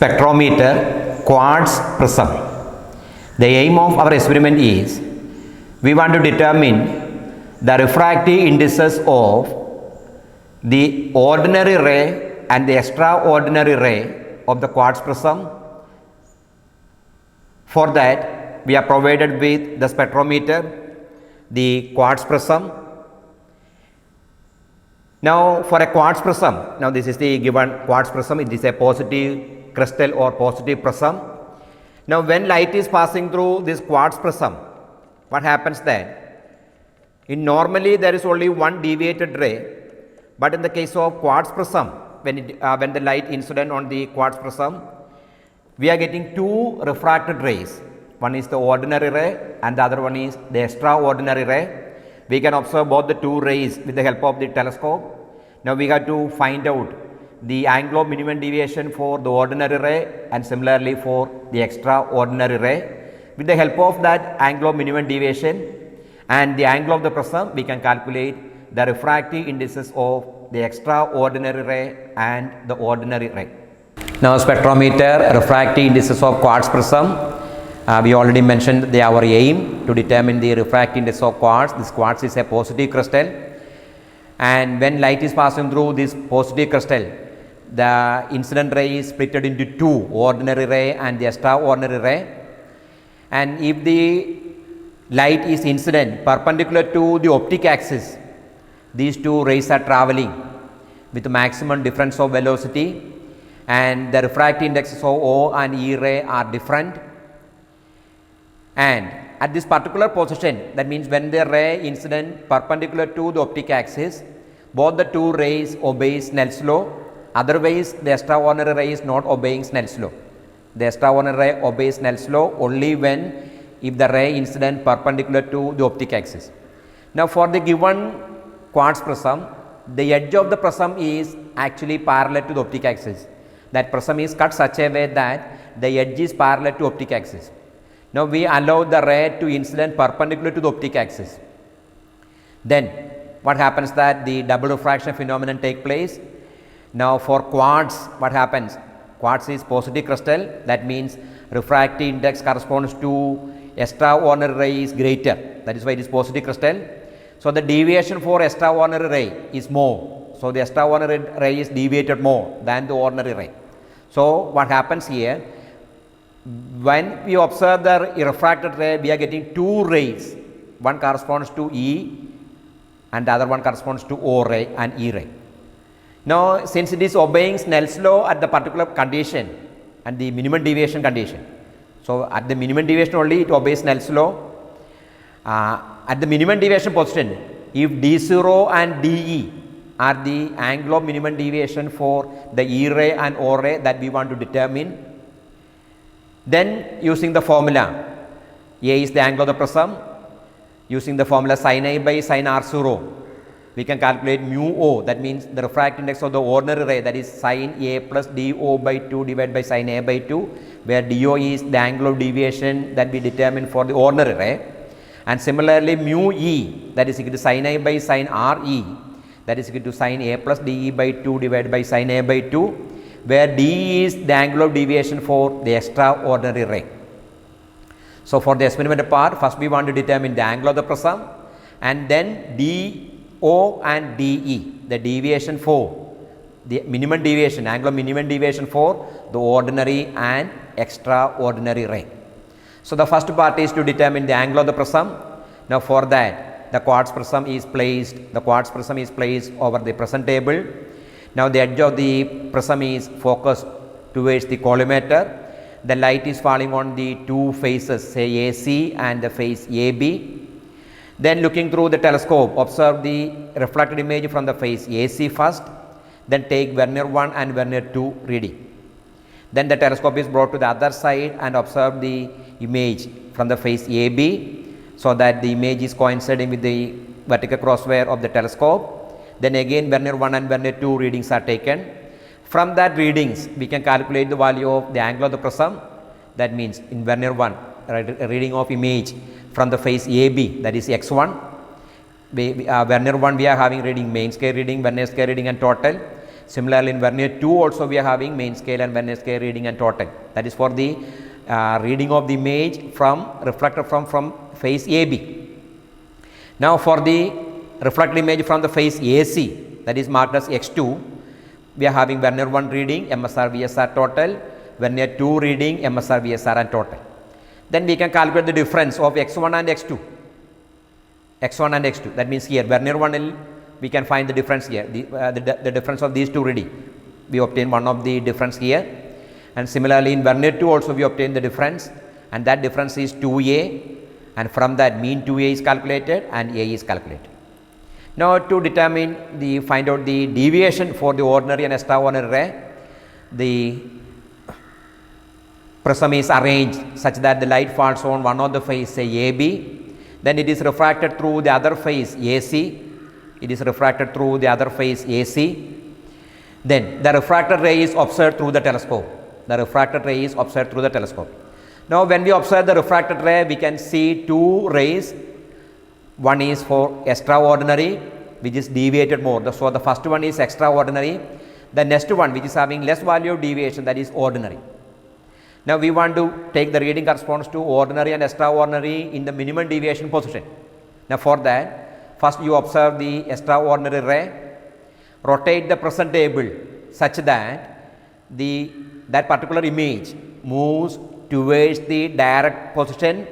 spectrometer quartz prism. The aim of our experiment is we want to determine the refractive indices of the ordinary ray and the extraordinary ray of the quartz prism. For that, we are provided with the spectrometer, the quartz prism. Now, for a quartz prism, now this is the given quartz prism, it is a positive crystal or positive prism. Now, when light is passing through this quartz prism, what happens then? Normally there is only one deviated ray, but in the case of quartz prism, when the light incident on the quartz prism, we are getting two refracted rays. One is the ordinary ray and the other one is the extraordinary ray. We can observe both the two rays with the help of the telescope. Now we have to find out the angle of minimum deviation for the ordinary ray and similarly for the extraordinary ray. With the help of that angle of minimum deviation and the angle of the prism, we can calculate the refractive indices of the extraordinary ray and the ordinary ray. Now spectrometer refractive indices of quartz prism. We already mentioned our aim to determine the refractive index of quartz. This quartz is a positive crystal, and when light is passing through this positive crystal, the incident ray is split into two, ordinary ray and the extraordinary ray. And if the light is incident perpendicular to the optic axis, these two rays are traveling with maximum difference of velocity, and the refractive indexes of O and E ray are different. And at this particular position, that means when the ray incident perpendicular to the optic axis, both the two rays obey Snell's law. Otherwise, the extraordinary ray is not obeying Snell's law. The extraordinary ray obeys Snell's law only if the ray incident perpendicular to the optic axis. Now, for the given quartz prism, the edge of the prism is actually parallel to the optic axis. That prism is cut such a way that the edge is parallel to optic axis. Now, we allow the ray to incident perpendicular to the optic axis. Then, what happens that the double refraction phenomenon take place. Now, for quartz, what happens? Quartz is positive crystal, that means refractive index corresponds to extraordinary ray is greater, that is why it is positive crystal. So, the deviation for extraordinary ray is more. So, the extraordinary ray is deviated more than the ordinary ray. So, what happens here? When we observe the refracted ray, we are getting two rays. One corresponds to E and the other one corresponds to O ray and E ray. Now, since it is obeying Snell's law at the particular condition and the minimum deviation condition, so at the minimum deviation only it obeys Snell's law. At the minimum deviation position, if D0 and DE are the angle of minimum deviation for the E ray and O ray that we want to determine, then using the formula, A is the angle of the prism, using the formula sin A by sin R0, we can calculate mu O, that means the refractive index of the ordinary ray, that is sin A plus DO by 2 divided by sin A by 2, where DO is the angle of deviation that we determine for the ordinary ray. And similarly mu E, that is equal to sin A by sin RE, that is equal to sin A plus DE by 2 divided by sin A by 2, where D is the angle of deviation for the extraordinary ray. So, for the experimental part, first we want to determine the angle of the prism, and then DO and DE, the deviation for the minimum deviation, angle of minimum deviation for the ordinary and extraordinary ray. So, the first part is to determine the angle of the prism. Now, for that, the quartz prism is placed over the prism table. Now, the edge of the prism is focused towards the collimator. The light is falling on the two faces, say AC and the face AB. Then, looking through the telescope, observe the reflected image from the face AC first, then take Vernier 1 and Vernier 2 reading. Then the telescope is brought to the other side and observe the image from the face AB, so that the image is coinciding with the vertical crosswire of the telescope. Then again Vernier 1 and Vernier 2 readings are taken. From that readings, we can calculate the value of the angle of the prism. That means in Vernier 1, a reading of image from the face AB, that is x1. Vernier 1 we are having reading main scale reading, Vernier scale reading and total. Similarly, in vernier 2 also we are having main scale and vernier scale reading and total. That is for the reading of the image from reflected from face AB. Now for the reflected image from the face AC, that is marked as X2, we are having vernier 1 reading MSR VSR total, vernier 2 reading MSR VSR and total. Then we can calculate the difference of X1 and X2. X1 and X2, that means here vernier 1 we can find the difference here, the difference of these two reading. We obtain one of the difference here, and similarly in vernier 2 also we obtain the difference, and that difference is 2A, and from that mean 2A is calculated and A is calculated. Now to determine find out the deviation for the ordinary and extraordinary ray, the prism is arranged such that the light falls on one of the face, say AB, then it is refracted through the other face AC, it is refracted through the other face AC, then the refracted ray is observed through the telescope. The refracted ray is observed through the telescope. Now when we observe the refracted ray, we can see two rays. One is for extraordinary, which is deviated more. So the first one is extraordinary. The next one, which is having less value of deviation, that is ordinary. Now we want to take the reading corresponds to ordinary and extraordinary in the minimum deviation position. Now for that, first you observe the extraordinary ray, rotate the prism table such that that particular image moves towards the direct position.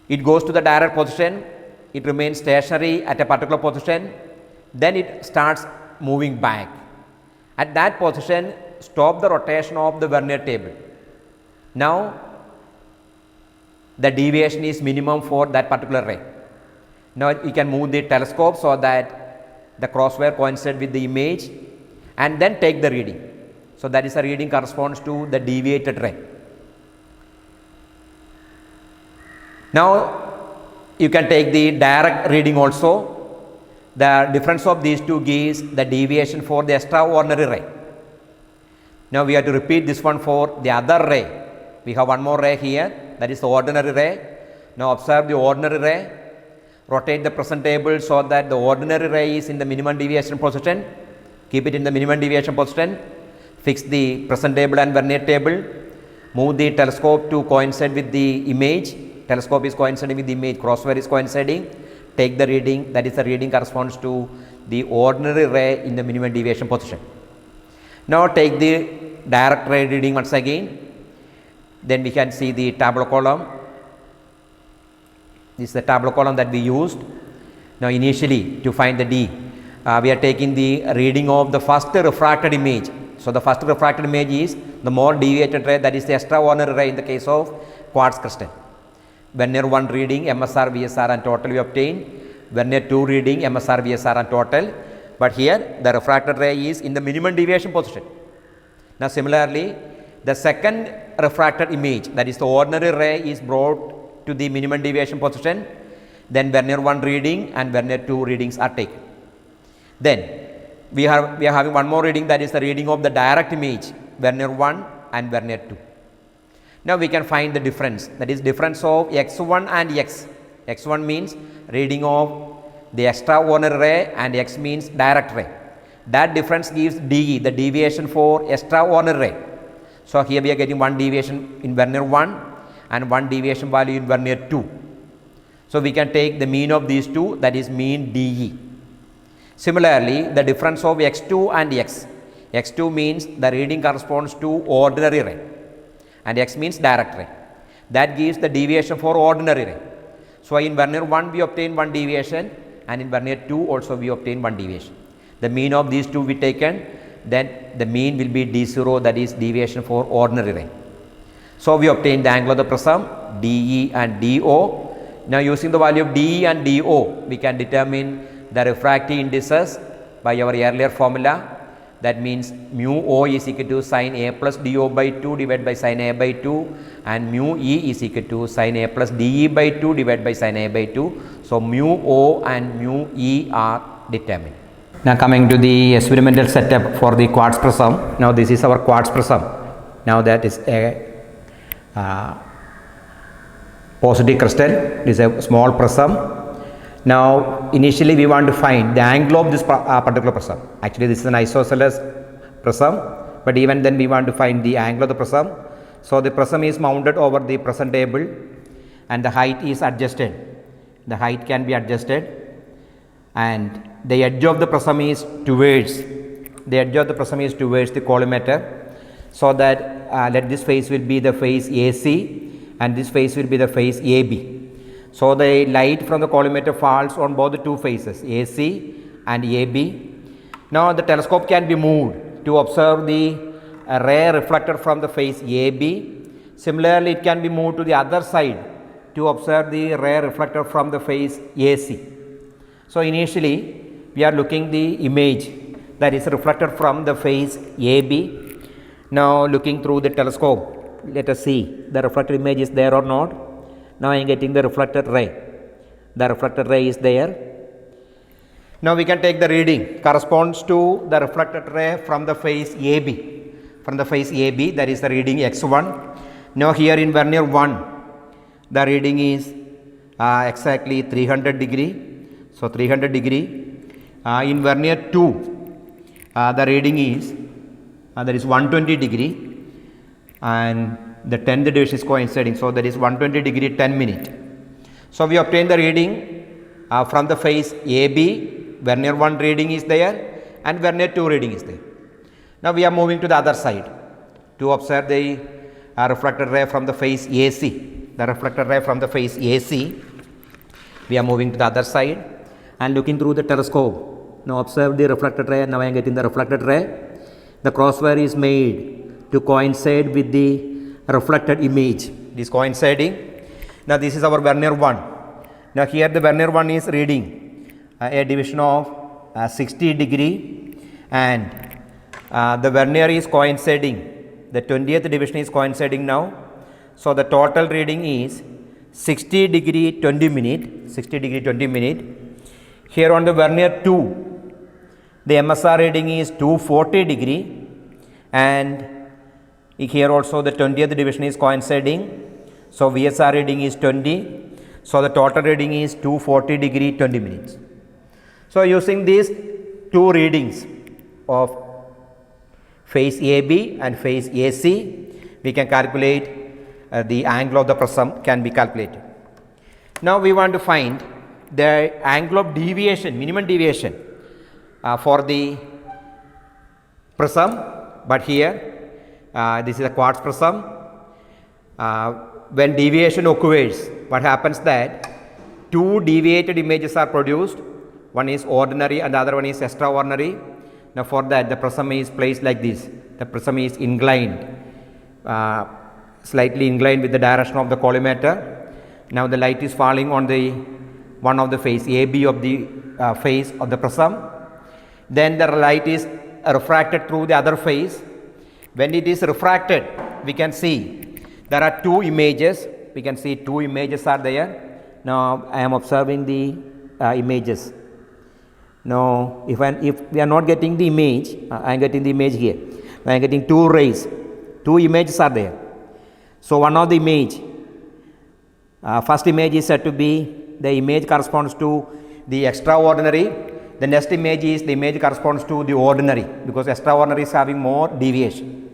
It goes to the direct position, it remains stationary at a particular position, then it starts moving back. At that position, stop the rotation of the vernier table. Now the deviation is minimum for that particular ray. Now you can move the telescope so that the crosswire coincides with the image and then take the reading. So that is the reading corresponds to the deviated ray. Now you can take the direct reading also. The difference of these two gives the deviation for the extraordinary ray. Now we have to repeat this one for the other ray. We have one more ray here, that is the ordinary ray. Now observe the ordinary ray, rotate the prism table so that the ordinary ray is in the minimum deviation position, keep it in the minimum deviation position, fix the prism table and vernier table, move the telescope to coincide with the image, telescope is coinciding with the image, crosswire is coinciding, take the reading, that is the reading corresponds to the ordinary ray in the minimum deviation position. Now take the direct ray reading once again, then we can see the tabular column. This is the tabular column that we used. Now initially to find the D, we are taking the reading of the first refracted image. So the first refracted image is the more deviated ray, that is the extraordinary ray in the case of quartz crystal. Vernier 1 reading MSR, VSR and total we obtain. Vernier 2 reading MSR, VSR and total. But here the refracted ray is in the minimum deviation position. Now similarly, the second refracted image, that is the ordinary ray, is brought to the minimum deviation position. Then vernier 1 reading and vernier 2 readings are taken. Then we are having one more reading, that is the reading of the direct image, vernier 1 and vernier 2. Now we can find the difference, that is difference of X1 and X. X1 means reading of the extraordinary ray and X means direct ray. That difference gives DE, the deviation for extraordinary ray. So here we are getting one deviation in vernier 1 and one deviation value in vernier 2. So we can take the mean of these two, that is mean DE. Similarly, the difference of X2 and X. X2 means the reading corresponds to ordinary ray and X means direct ray. That gives the deviation for ordinary ray. So in vernier 1 we obtain one deviation and in vernier 2 also we obtain one deviation. The mean of these two we taken, then the mean will be D0, that is deviation for ordinary ray. So we obtain the angle of the prism DE and DO. Now using the value of DE and DO, we can determine the refractive indices by our earlier formula. That means mu O is equal to sin A plus DO by 2 divided by sin A by 2 and mu E is equal to sin A plus DE by 2 divided by sin A by 2. So mu O and mu E are determined. Now coming to the experimental setup for the quartz prism. Now this is our quartz prism. Now that is a positive crystal. It is a small prism. Now, initially we want to find the angle of this particular prism. Actually, this is an isosceles prism, but even then we want to find the angle of the prism. So, the prism is mounted over the prism table and the height is adjusted. The height can be adjusted, and the edge of the prism is towards the collimator, so that let this face will be the face AC and this face will be the face AB. So, the light from the collimator falls on both the two faces AC and AB. Now, the telescope can be moved to observe the ray reflected from the face AB. Similarly, it can be moved to the other side to observe the ray reflected from the face AC. So, initially we are looking the image that is reflected from the face AB. Now, looking through the telescope, let us see the reflected image is there or not. Now, I am getting the reflected ray. The reflected ray is there. Now, we can take the reading corresponds to the reflected ray from the face AB. From the face AB, that is the reading x1. Now, here in vernier 1, the reading is exactly 300 degree. So, 300 degree. In vernier 2, the reading is that is 120 degree, and the 10th division is coinciding. So, that is 120 degree 10 minute. So, we obtain the reading from the face AB. Vernier 1 reading is there and vernier 2 reading is there. Now, we are moving to the other side to observe the reflected ray from the face AC. The reflected ray from the face AC. We are moving to the other side and looking through the telescope. Now, observe the reflected ray. Now, I am getting the reflected ray. The crosswire is made to coincide with the reflected image. It is coinciding. Now, this is our vernier 1. Now, here the vernier 1 is reading a division of 60 degree, and the vernier is coinciding. The 20th division is coinciding now. So, the total reading is 60 degree 20 minute. 60 degree 20 minute. Here on the vernier 2, the MSR reading is 240 degree, and here also the 20th division is coinciding. So, VSR reading is 20. So, the total reading is 240 degree 20 minutes. So, using these two readings of face AB and face AC, we can calculate the angle of the prism can be calculated. Now, we want to find the angle of deviation, minimum deviation for the prism, but here this is a quartz prism. When deviation occurs, what happens that two deviated images are produced. One is ordinary and the other one is extraordinary. Now, for that the prism is placed like this. The prism is inclined, slightly inclined with the direction of the collimator. Now, the light is falling on the one of the face AB of the face of the prism. Then the light is refracted through the other face. When it is refracted, we can see there are two images. We can see two images are there. Now, I am observing the images. Now, if we are not getting the image, I am getting the image here. I am getting two rays. Two images are there. So, one of the image, first image is said to be the image corresponds to the extraordinary. The next image is the image corresponds to the ordinary, because extraordinary is having more deviation.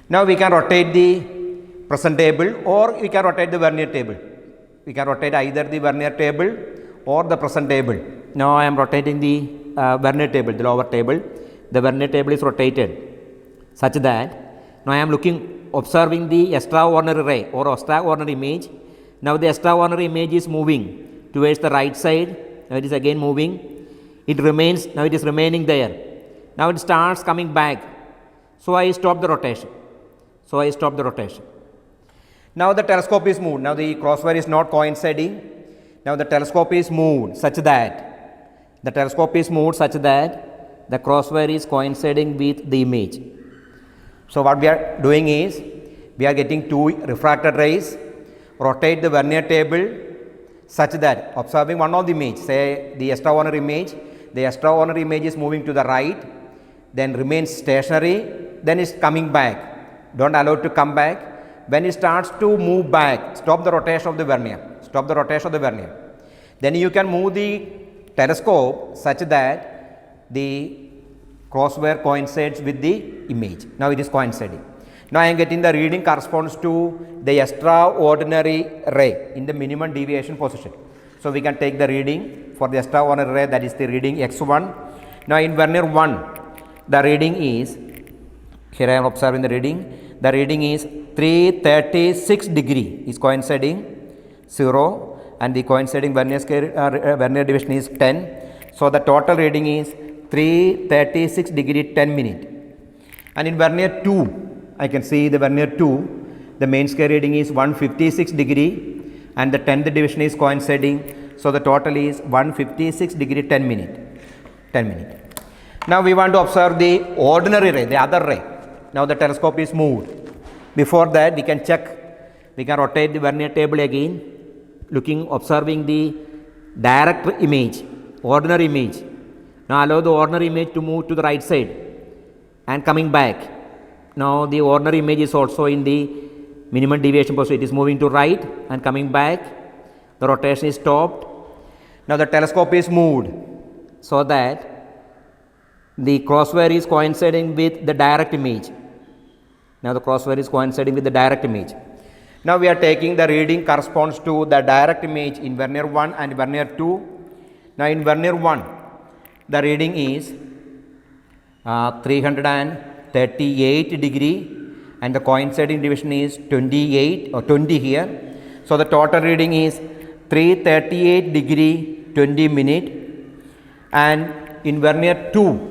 Now, we can rotate the prism table or we can rotate the vernier table. We can rotate either the vernier table or the prism table. Now, I am rotating the vernier table, the lower table. The vernier table is rotated such that now I am observing the extraordinary ray or extraordinary image. Now, the extraordinary image is moving towards the right side. Now, it is again moving. It remains, now it is remaining there. Now, it starts coming back. So, I stop the rotation. Now, the telescope is moved. Now, the crosswire is not coinciding. Now, the telescope is moved such that the crosswire is coinciding with the image. So, what we are doing is we are getting two refracted rays, rotate the vernier table such that observing one of the image, say the extraordinary image, the extraordinary image is moving to the right, then remains stationary, then is coming back. Don't allow it to come back. When it starts to move back, stop the rotation of the vernier. Then you can move the telescope such that the crosswire coincides with the image. Now it is coinciding. Now I am getting the reading corresponds to the extraordinary ray in the minimum deviation position. So we can take the reading for the extraordinary ray, that is the reading x1. Now in vernier 1 the reading is, here I am observing the reading is 336 degree is coinciding 0, and the coinciding vernier division is 10. So the total reading is 336 degree 10 minute. And in vernier 2 I can see the vernier 2, the main scale reading is 156 degree and the 10th division is coinciding. So the total is 156 degree 10 minute. Now we want to observe the ordinary ray, the other ray. Now the telescope is moved. Before that we can check, we can rotate the vernier table again, observing the direct image, ordinary image. Now allow the ordinary image to move to the right side and coming back. Now the ordinary image is also in the minimum deviation position. It is moving to right and coming back. The rotation is stopped. Now the telescope is moved so that the crosswire is coinciding with the direct image. Now the crosswire is coinciding with the direct image. Now we are taking the reading corresponds to the direct image in vernier 1 and vernier 2. Now in vernier 1 the reading is 338 degree and the coinciding division is 28 or 20 here. So the total reading is 338 degree 20 minute. And in vernier 2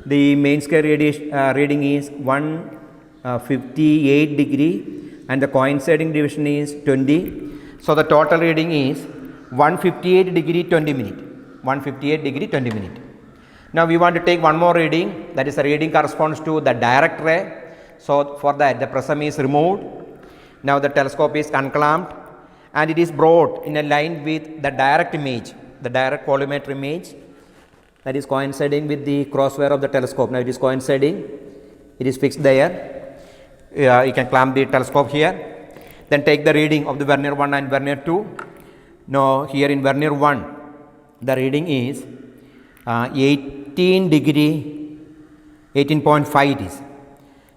the main scale reading is 158 degree and the coinciding division is 20. So the total reading is 158 degree 20 minute. 158 degree 20 minute. Now we want to take one more reading, that is the reading corresponds to the direct ray. So for that the prism is removed. Now the telescope is unclamped and it is brought in a line with the direct image, the direct colorimeter image, that is coinciding with the crosswire of the telescope. Now it is coinciding, it is fixed there. You can clamp the telescope here. Then take the reading of the vernier 1 and vernier 2. Now here in vernier 1 the reading is 18 degree 18.5 it is.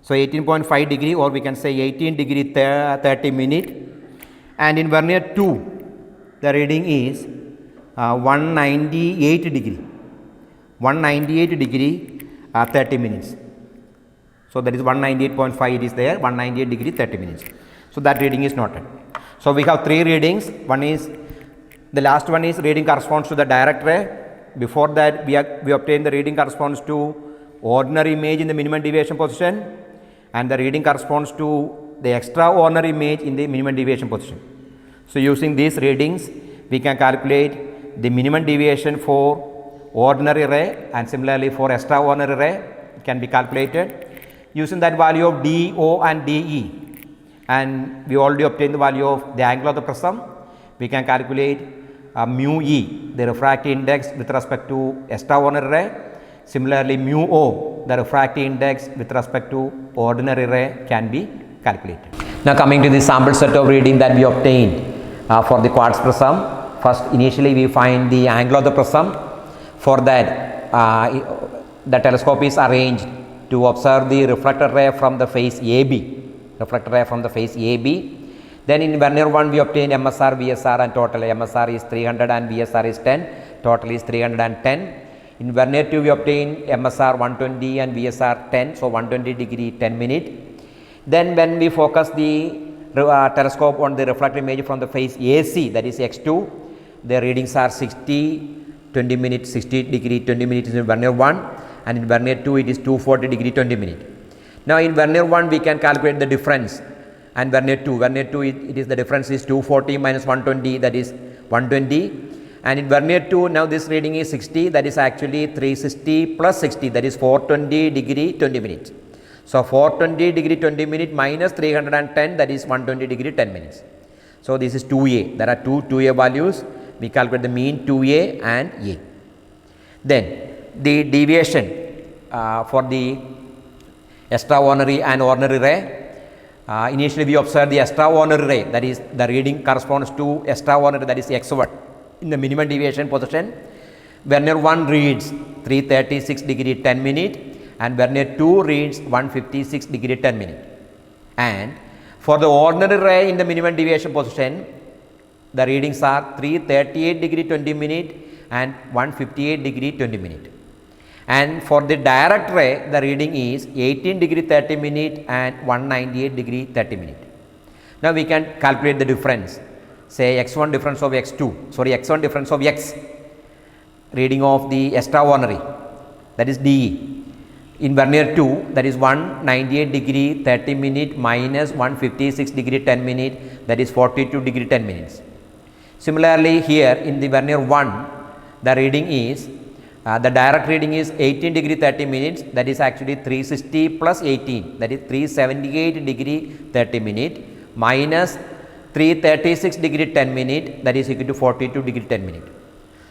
So 18.5 degree, or we can say 18 degree 30 minute. And in vernier 2 the reading is 198 degree 30 minutes. So that is 198.5 it is there, 198 degree 30 minutes. So that reading is noted. So we have three readings. One is, the last one is reading corresponds to the direct ray. Before that we obtain the reading corresponds to ordinary image in the minimum deviation position, and the reading corresponds to the extraordinary image in the minimum deviation position. So using these readings we can calculate the minimum deviation for ordinary ray, and similarly for extraordinary ray it can be calculated using that value of DO and DE, and we already obtained the value of the angle of the prism. We can calculate mu E, the refractive index with respect to extraordinary ray. Similarly mu O, the refractive index with respect to ordinary ray, can be calculated. Now coming to the sample set of reading that we obtained for the quartz prism. First, initially we find the angle of the prism. For that the telescope is arranged to observe the reflected ray from the face AB. Then in vernier 1 we obtain MSR, VSR, and total MSR is 300 and VSR is 10, total is 310. In vernier 2 we obtain MSR 120 and VSR 10, so 120 degree 10 minute. Then when we focus the telescope on the reflected image from the face AC, that is X2, the readings are 60, 20 minutes, 60 degree 20 minutes in vernier 1, and in vernier 2 it is 240 degree 20 minute. Now in vernier 1 we can calculate the difference, and vernier 2 it is the difference is 240 minus 120, that is 120. And in vernier 2 now this reading is 60, that is actually 360 plus 60, that is 420 degree 20 minutes. So 420 degree 20 minute minus 310, that is 120 degree 10 minutes. So this is 2A. There are two 2A values. We calculate the mean 2A and A. Then the deviation for the extraordinary and ordinary ray. Initially we observe the extraordinary ray, that is the reading corresponds to extraordinary, that is X1. in the minimum deviation position. Vernier 1 reads 336 degree 10 minute and Vernier 2 reads 156 degree 10 minute. And for the ordinary ray in the minimum deviation position, the readings are 338 degree 20 minute and 158 degree 20 minute. And for the direct ray, the reading is 18 degree 30 minute and 198 degree 30 minute. Now we can calculate the difference, say x1 difference of x1 difference of x, reading of the extraordinary, that is DE. In Vernier 2, that is 198 degree 30 minute minus 156 degree 10 minute, that is 42 degree 10 minutes. Similarly, here in the Vernier 1, the reading is, the direct reading is 18 degree 30 minutes, that is actually 360 plus 18, that is 378 degree 30 minute minus 336 degree 10 minute, that is equal to 42 degree 10 minute.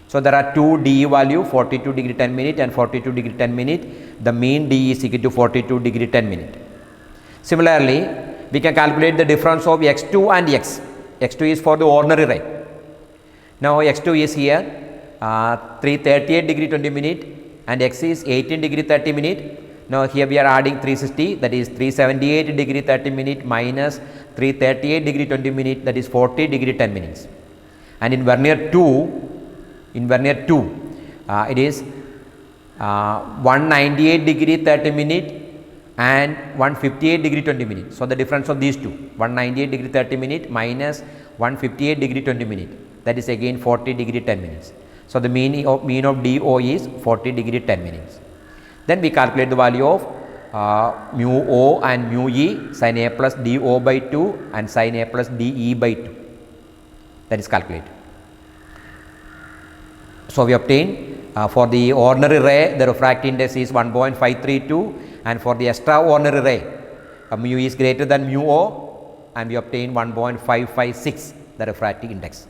So there are two DE value, 42 degree 10 minute and 42 degree 10 minute. The mean DE is equal to 42 degree 10 minute. Similarly, we can calculate the difference of x2 and x. x2 is for the ordinary ray. Now x2 is here 338 degree 20 minute and x is 18 degree 30 minute. Now here we are adding 360, that is 378 degree 30 minute minus 338 degree 20 minute, that is 40 degree 10 minutes. And in Vernier 2, it is 198 degree 30 minute and 158 degree 20 minute. So the difference of these two, 198 degree 30 minute minus 158 degree 20 minute, that is again 40 degree 10 minutes. So the mean of DO is 40 degree 10 minutes. Then we calculate the value of mu O and mu E, sin A plus DO by 2 and sin A plus DE by 2. That is calculated. So we obtain for the ordinary ray, the refractive index is 1.532, and for the extraordinary ray, mu is greater than mu O, and we obtain 1.556, the refractive index.